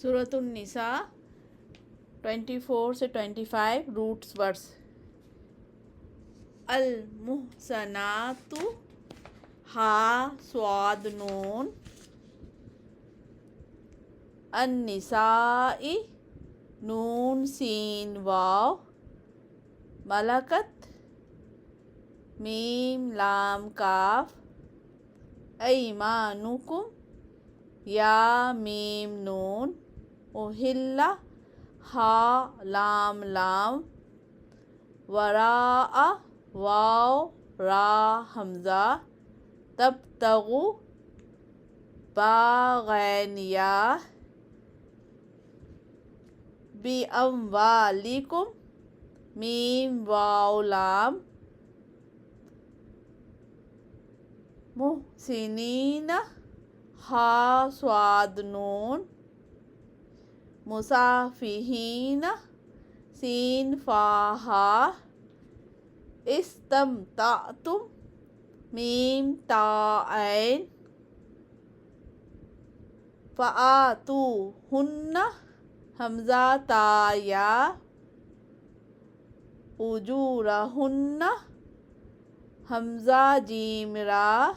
سورۃ النساء 24 سے 25 روٹس ورڈس. المحصنات ہا صاد نون. النساء نون سین واو. ملکت میم لام کاف. ایمانکم یا میم نون. احل ہا لام لام. وراء واو را حمزہ. تبتغوا با غین یا. بِأَمْوَالِكُمْ میم واو لام. محسنین ہا صاد نون. مصافحین سین فا ہا. استمتعتم میم تا عین. فآتوہن حمزہ تا یا. اجورہن حمزہ جیم را.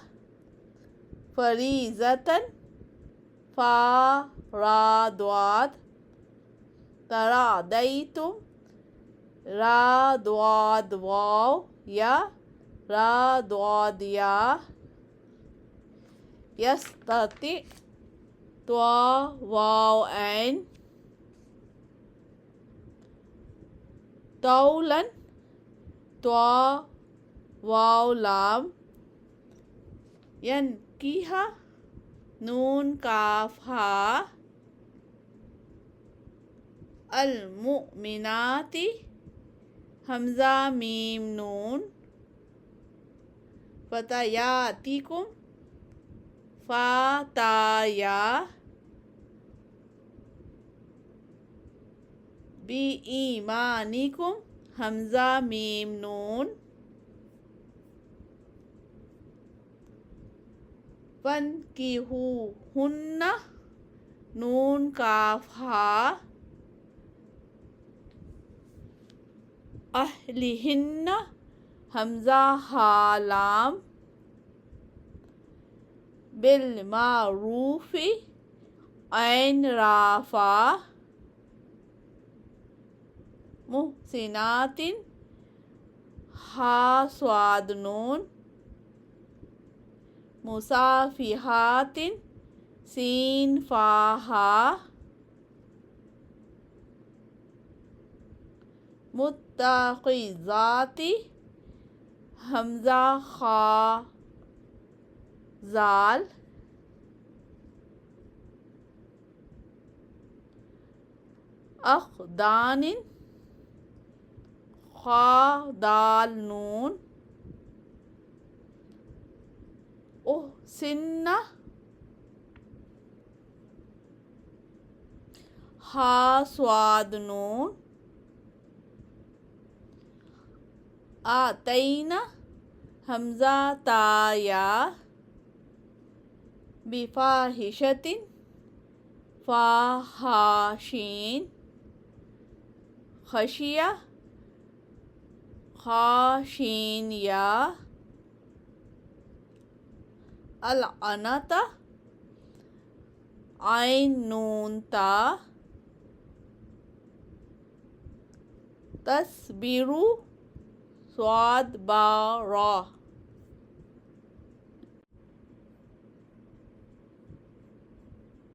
فریضۃ فا را ضاد. تراضیتم را ضاد واو یا را ضاد یا. یستطیع طا واو عین. طولا طا واو لام. ینکیح نون کاف ہا. المؤمنات حمزہ میم نون. فتیاتکم فا تا یا. بِإِیمَانِکُم حمزہ میم نون. فانکحوہن نون کاف ہا. اہلہن حمزہ ہا لام. بالمعروف عین را فا. محسنات ہا صاد نون. مصافحات سین فا ہا. متخذات حمزہ خا زال. اخدان خا دال نون. احسن ہا صاد نون. آتینا حمزہ تا یا. بفاحشۃ فا ہا شین. خشیہ خا شین یا. العنت عین نون تا. تصبروا صاد با را.